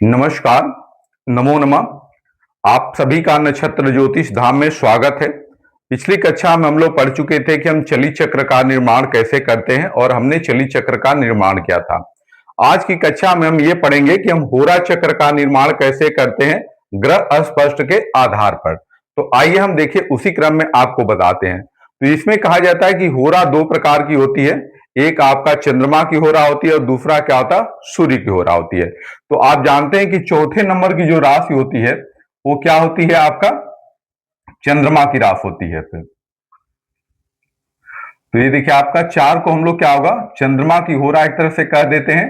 नमस्कार, नमो नमः। आप सभी का नक्षत्र ज्योतिष धाम में स्वागत है। पिछली कक्षा में हम लोग पढ़ चुके थे कि हम चली चक्र का निर्माण कैसे करते हैं और हमने चली चक्र का निर्माण किया था। आज की कक्षा में हम ये पढ़ेंगे कि हम होरा चक्र का निर्माण कैसे करते हैं ग्रह अस्पष्ट के आधार पर। तो आइए हम देखिए, उसी क्रम में आपको बताते हैं। तो इसमें कहा जाता है कि होरा दो प्रकार की होती है, एक आपका चंद्रमा की होरा होती है और दूसरा क्या होता है, सूर्य की होरा होती है। तो आप जानते हैं कि चौथे नंबर की जो राशि होती है वो क्या होती है, आपका चंद्रमा की राशि होती है। फिर तो ये देखिए, आपका 4 को हम लोग क्या होगा, चंद्रमा की होरा एक तरह से कह देते हैं।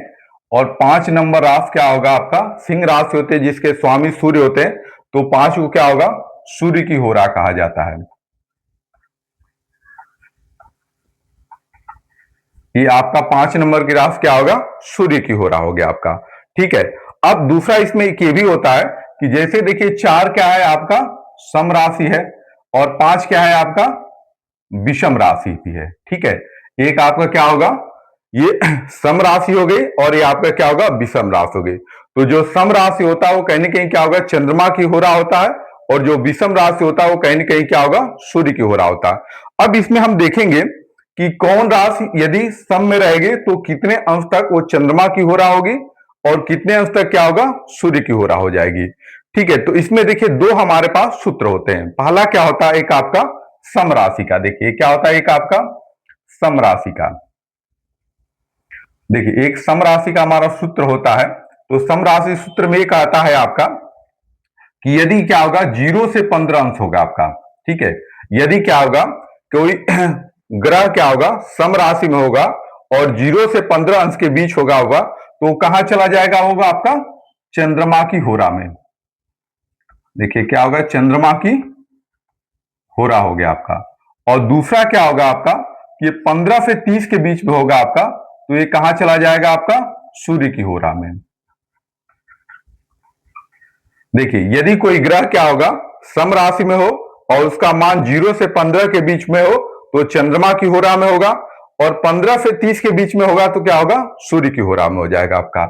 और 5 नंबर राशि क्या होगा, आपका सिंह राशि होते हैं जिसके स्वामी सूर्य होते हैं। तो 5 को क्या होगा, सूर्य की होरा कहा जाता है। ये आपका 5 नंबर की राशि क्या होगा, सूर्य की होरा हो गया आपका। ठीक है। अब दूसरा इसमें एक ये भी होता है कि जैसे देखिए 4 क्या है आपका, सम राशि है और 5 क्या है आपका, विषम राशि भी है। ठीक है। एक आपका क्या होगा, ये सम राशि हो गई और ये आपका क्या होगा, विषम राशि हो गई। तो जो सम राशि होता है वो कहीं ना कहीं क्या होगा, चंद्रमा की होरा होता है, और जो विषम राशि होता है वो कहीं ना कहीं क्या होगा, सूर्य की होरा होता है। अब इसमें हम देखेंगे कि कौन राशि यदि सम में रहेगी तो कितने अंश तक वो चंद्रमा की होरा होगी और कितने अंश तक क्या होगा, सूर्य की होरा हो जाएगी। ठीक है। तो इसमें देखिए दो हमारे पास सूत्र होते हैं। पहला क्या होता है, एक आपका सम राशि का। देखिए क्या होता है, एक आपका सम राशि का। देखिए एक सम राशि का हमारा सूत्र होता है। तो सम राशि सूत्र में एक आता है आपका कि यदि क्या होगा, 0 से 15 अंश होगा आपका। ठीक है। यदि क्या होगा, कोई ग्रह क्या होगा, सम राशि में होगा और 0 से 15 अंश के बीच होगा तो कहां चला जाएगा, होगा आपका चंद्रमा की होरा में। देखिए क्या होगा, चंद्रमा की होरा हो गया आपका। और दूसरा क्या होगा आपका, ये 15 से 30 के बीच में होगा आपका, तो ये कहां चला जाएगा आपका, सूर्य की होरा में। देखिए यदि कोई ग्रह क्या होगा, सम राशि में हो और उसका मान 0 से 15 के बीच में हो तो चंद्रमा की होरा में होगा, और 15 से 30 के बीच में होगा तो क्या होगा, सूर्य की होरा में हो जाएगा आपका।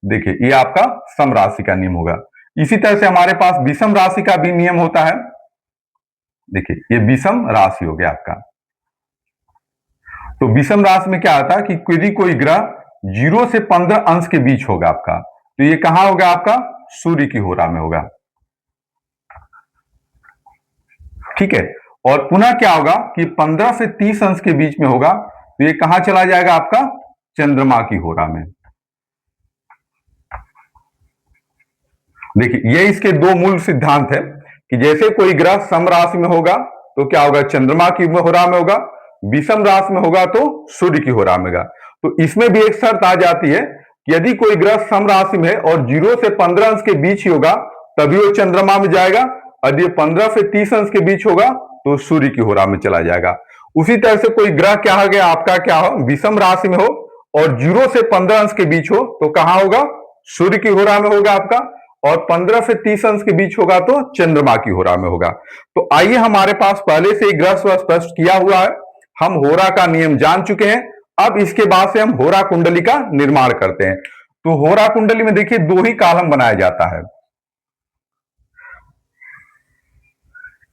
देखिए ये आपका सम राशि का नियम होगा। इसी तरह से हमारे पास विषम राशि का भी नियम होता है। देखिए ये विषम राशि हो गया आपका। तो विषम राशि में क्या आता है कि यदि कोई ग्रह 0 से 15 अंश के बीच होगा आपका, तो ये कहां होगा आपका, सूर्य की होरा में होगा। ठीक है। और पुनः क्या होगा कि 15 से 30 अंश के बीच में होगा तो ये कहां चला जाएगा आपका, चंद्रमा की होरा में। देखिए ये इसके दो मूल सिद्धांत है कि जैसे कोई ग्रह सम राशि में होगा तो क्या होगा, चंद्रमा की होरा में होगा, विषम राशि में होगा तो सूर्य की होरा में होगा। तो इसमें भी एक शर्त आ जाती है कि यदि कोई ग्रह सम राशि में है और 0 से 15 अंश के बीच ही होगा तभी वो चंद्रमा में जाएगा, यदि 15 से 30 अंश के बीच होगा तो सूर्य की होरा में चला जाएगा। उसी तरह से कोई ग्रह क्या हो गया आपका, क्या हो, विषम राशि में हो और 0 से 15 अंश के बीच हो तो कहां होगा, सूर्य की होरा में होगा आपका, और 15 से 30 अंश के बीच होगा तो चंद्रमा की होरा में होगा। तो आइए, हमारे पास पहले से ही ग्रह स्पष्ट किया हुआ है, हम होरा का नियम जान चुके हैं। अब इसके बाद से हम होरा कुंडली का निर्माण करते हैं। तो होरा कुंडली में देखिए 2 ही कॉलम बनाया जाता है।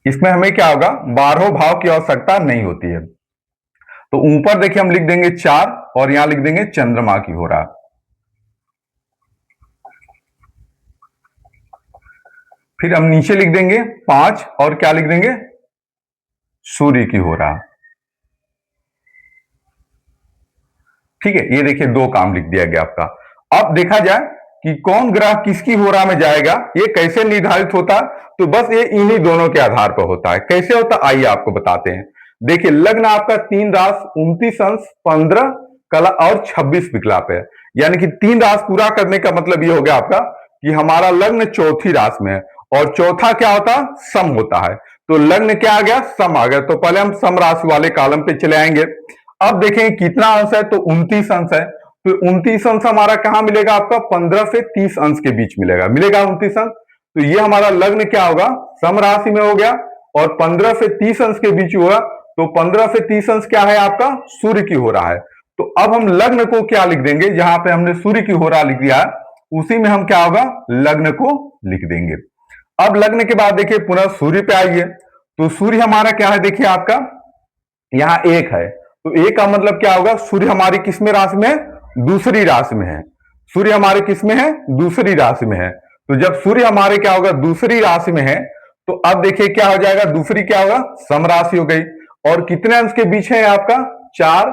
इसमें हमें क्या होगा, 12 भाव की आवश्यकता नहीं होती है। तो ऊपर देखिए हम लिख देंगे 4 और यहां लिख देंगे चंद्रमा की होरा। फिर हम नीचे लिख देंगे 5 और क्या लिख देंगे, सूर्य की होरा। ठीक है। ये देखिए 2 काम लिख दिया गया आपका। अब देखा जाए कि कौन ग्रह किसकी होरा में जाएगा, ये कैसे निर्धारित होता है, तो बस ये इन्हीं दोनों के आधार पर होता है। कैसे होता है आइए आपको बताते हैं। देखिए लग्न आपका 3 राशि 29 अंश 15 कला और 26 विकलाप है, यानी कि 3 राशि पूरा करने का मतलब ये हो गया आपका कि हमारा लग्न चौथी राशि में है और चौथा क्या होता है, सम होता है। तो लग्न क्या आ गया, सम आ गया। तो पहले हम सम राशि वाले कॉलम पे चले आएंगे। अब देखें कितना अंश है, तो 29 अंश है। तो 29 अंश हमारा कहां मिलेगा आपका, 15 से 30 अंश के बीच मिलेगा 29 अंश। तो ये हमारा लग्न क्या होगा, सम राशि में हो गया और 15 से 30 अंश के बीच हुआ। तो 15 से 30 अंश क्या है आपका, सूर्य की हो रहा है। तो अब हम लग्न को क्या लिख देंगे, जहां पे हमने सूर्य की हो रहा लिख दिया है, उसी में हम क्या होगा, लग्न को लिख देंगे। अब लग्न के बाद देखिए पुनः सूर्य पे आइए, तो सूर्य हमारा क्या है, देखिए आपका यहां एक है, तो एक का मतलब क्या होगा, सूर्य हमारी किसमें राशि में है, दूसरी राशि में है। सूर्य हमारे किसमें है, दूसरी राशि में है। तो जब सूर्य हमारे क्या होगा, दूसरी राशि में है, तो अब देखिए क्या हो जाएगा, दूसरी क्या होगा, सम राशि हो गई। और कितने अंश के बीच है आपका, 4।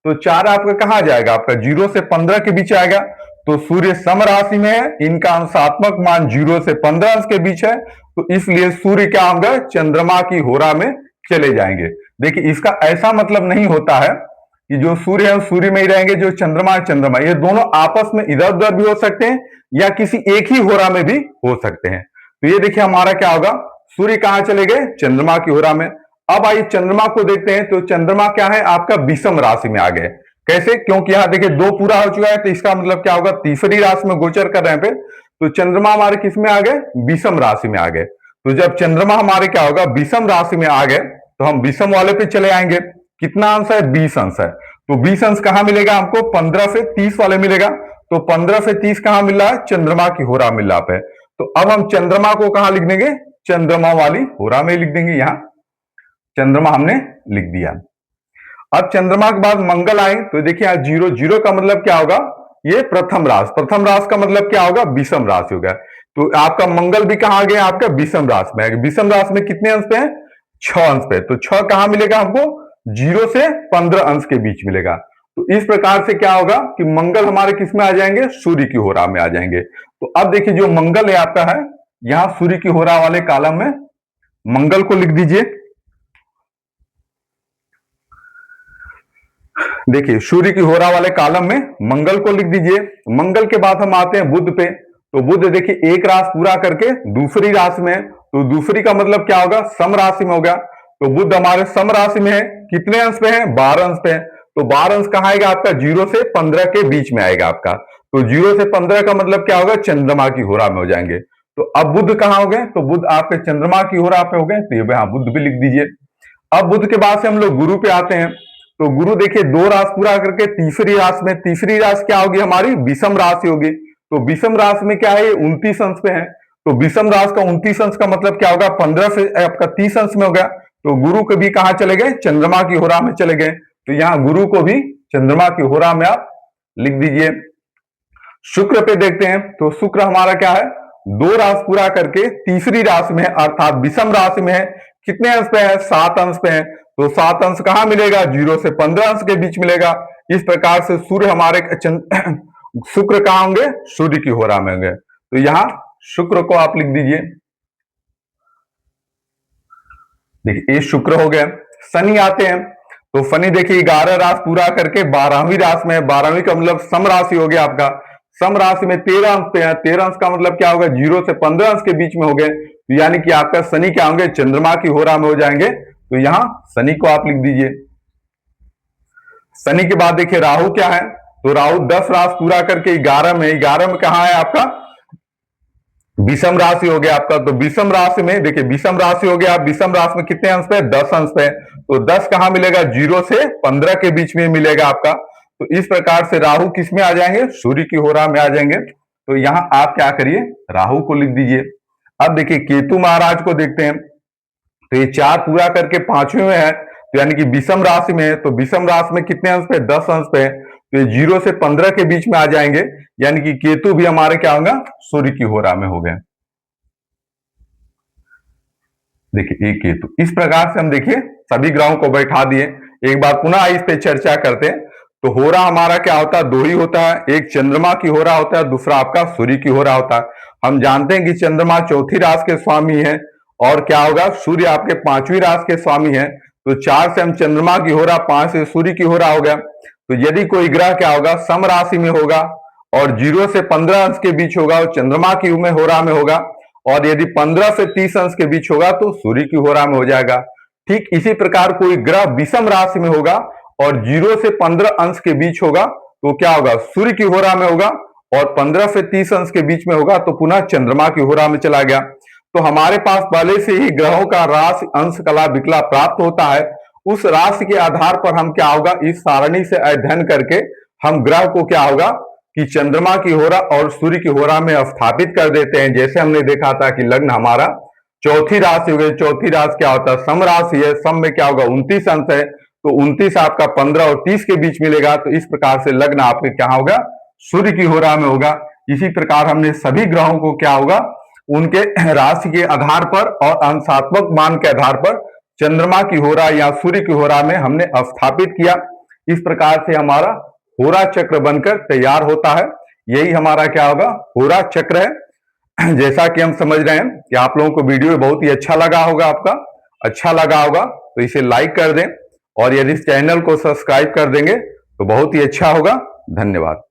तो 4 आपका कहां जाएगा, आपका 0 से 15 के बीच आएगा। तो सूर्य सम राशि में है, इनका अंशात्मक मान 0 से 15 अंश के बीच है, तो इसलिए सूर्य क्या होगा, चंद्रमा की होरा में चले जाएंगे। देखिए इसका ऐसा मतलब नहीं होता है कि जो सूर्य है सूर्य में ही रहेंगे, जो चंद्रमा है चंद्रमा, ये दोनों आपस में इधर उधर भी हो सकते हैं या किसी एक ही होरा में भी हो सकते हैं। तो ये देखिए हमारा क्या होगा, सूर्य कहां चले गए, चंद्रमा की होरा में। अब आइए चंद्रमा को देखते हैं, तो चंद्रमा क्या है आपका, विषम राशि में आ गए। कैसे, क्योंकि यहां देखिए 2 पूरा हो चुका है, तो इसका मतलब क्या होगा, तीसरी राशि में गोचर कर रहे हैं पे, तो चंद्रमा हमारे किस में आ गए, विषम राशि में आ गए। तो जब चंद्रमा हमारे क्या होगा, विषम राशि में आ गए, तो हम विषम वाले पे चले आएंगे। कितना अंश है, 20 अंश है। तो 20 अंश कहां मिलेगा हमको, 15 से 30 वाले मिलेगा। तो 15 से 30 कहां मिल रहा है, चंद्रमा की होरा मिल रहा है। तो अब हम चंद्रमा को कहां लिख देंगे, चंद्रमा वाली होरा में लिख देंगे। यहां चंद्रमा हमने लिख दिया। अब चंद्रमा के बाद मंगल आए, तो देखिए यहां 0, 0 का मतलब क्या होगा, ये प्रथम राशि, प्रथम राशि का मतलब क्या होगा, विषम राशि होगा। तो आपका मंगल भी कहां आ गया, आपका विषम राशि में आएगा। विषम राशि में कितने अंश पे है, 6 अंश पे। तो 6 कहां मिलेगा हमको, 0 से 15 अंश के बीच मिलेगा। तो इस प्रकार से क्या होगा कि मंगल हमारे किस में आ जाएंगे, सूर्य की होरा में आ जाएंगे। तो अब देखिए जो मंगल है आपका है, यहां सूर्य की होरा वाले कॉलम में मंगल को लिख दीजिए। देखिए सूर्य की होरा वाले कॉलम में मंगल को लिख दीजिए। मंगल के बाद हम आते हैं बुध पे, तो बुध देखिए एक राशि पूरा करके दूसरी राशि में, तो दूसरी का मतलब क्या होगा, सम राशि में होगा। तो बुध हमारे सम राशि में है, कितने अंश पे है, 12 अंश पे है। तो 12 अंश कहां आएगा आपका, 0 से 15 के बीच में आएगा आपका। तो 0 से 15 का मतलब क्या होगा, चंद्रमा की होरा में हो जाएंगे। तो अब बुध कहां हो गए, तो बुध आपके चंद्रमा की होरा पे हो गए, तो ये बुध भी लिख दीजिए। अब बुध के बाद से हम लोग गुरु पे आते हैं, तो गुरु देखिए 2 राशि पूरा करके तीसरी राशि में, तीसरी राशि क्या होगी हमारी, विषम राशि होगी। तो विषम राशि में क्या है, 29 अंश पे है। तो विषम राशि का 29 अंश का मतलब क्या होगा, 15 से आपका 30 अंश में हो गया। तो गुरु को भी कहां चले गए, चंद्रमा की होरा में चले गए। तो यहां गुरु को भी चंद्रमा की होरा में आप लिख दीजिए। शुक्र पे देखते हैं, तो शुक्र हमारा क्या है, 2 राशि पूरा करके तीसरी राशि में है, अर्थात विषम राशि में है। कितने अंश पे है, 7 अंश पे है। तो 7 अंश कहां मिलेगा, 0 से 15 अंश के बीच मिलेगा। इस प्रकार से सूर्य हमारे शुक्र कहां होंगे, सूर्य की होरा में होंगे। तो यहां शुक्र को आप लिख दीजिए। देखिए ये शुक्र हो गया। शनि आते हैं, तो शनि देखिए 11 राशि पूरा करके 12वीं राशि में, 12वीं का मतलब सम राशि हो गया आपका। सम राशि में 13 अंश पे है, 13 अंश का मतलब क्या होगा, 0 से 15 अंश के बीच में हो गए। तो यानी कि आपका शनि क्या होंगे, चंद्रमा की होरा में हो जाएंगे। तो यहां शनि को आप लिख दीजिए। शनि के बाद देखिए राहु क्या है, तो राहु 10 राशि पूरा करके 11 में, 11 में कहां है आपका, विषम राशि हो गया आपका। तो विषम राशि में देखिए, विषम राशि हो गया, विषम राशि में कितने अंश पे, 10 अंश पे। तो 10 कहां मिलेगा, 0 से 15 के बीच में मिलेगा आपका। तो इस प्रकार से राहु किस में आ जाएंगे, सूर्य की होरा में आ जाएंगे। तो यहां आप क्या करिए, राहु को लिख दीजिए। अब देखिए केतु महाराज को देखते हैं, तो ये 4 पूरा करके 5वें में है, तो यानी कि विषम राशि में है। तो विषम राशि में कितने अंश पे, 10 अंश पे है। तो ये 0 से 15 के बीच में आ जाएंगे, यानी कि केतु भी हमारे क्या होगा, सूर्य की होरा में हो गए। देखिए ये केतु, इस प्रकार से हम देखिए सभी ग्रहों को बैठा दिए। एक बार पुनः इस पे चर्चा करते हैं। तो होरा हमारा क्या होता है, 2 ही होता है, एक चंद्रमा की होरा होता है, दूसरा आपका सूर्य की होरा होता है। हम जानते हैं कि चंद्रमा चौथी राशि के स्वामी है, और क्या होगा, सूर्य आपके 5वीं राशि के स्वामी है। तो 4 से हम चंद्रमा की होरा, 5 से सूर्य की होरा हो गया। तो यदि कोई ग्रह क्या होगा, सम राशि में होगा और 0 से 15 अंश के बीच होगा, वो चंद्रमा की में होरा में होगा। और यदि 15 से 30 अंश के बीच होगा तो सूर्य की होरा में हो जाएगा। ठीक इसी प्रकार कोई ग्रह विषम राशि में होगा और 0 से 15 अंश के बीच होगा, तो क्या होगा, सूर्य की होरा में होगा। और 15 से 30 अंश के बीच में होगा तो पुनः चंद्रमा की होरा में चला गया। तो हमारे पास पहले से ही ग्रहों का राशि, अंश, कला, विकला प्राप्त होता है। उस राशि के आधार पर हम क्या होगा, इस सारणी से अध्ययन करके हम ग्रह को क्या होगा कि चंद्रमा की होरा और सूर्य की होरा में स्थापित कर देते हैं। जैसे हमने देखा था कि लग्न हमारा चौथी राशि हो गई, चौथी राशि क्या होता है, सम राशि है, सम में क्या होगा 29 अंश है, तो 29 आपका 15 और 30 के बीच मिलेगा, तो इस प्रकार से लग्न आपके क्या होगा, सूर्य की होरा में होगा। इसी प्रकार हमने सभी ग्रहों को क्या होगा, उनके राशि के आधार पर और अंशात्मक मान के आधार पर चंद्रमा की होरा या सूर्य की होरा में हमने स्थापित किया। इस प्रकार से हमारा होरा चक्र बनकर तैयार होता है। यही हमारा क्या होगा, होरा चक्र है। जैसा कि हम समझ रहे हैं कि आप लोगों को वीडियो बहुत ही अच्छा लगा होगा, आपका अच्छा लगा होगा तो इसे लाइक कर दें, और यदि इस चैनल को सब्सक्राइब कर देंगे तो बहुत ही अच्छा होगा। धन्यवाद।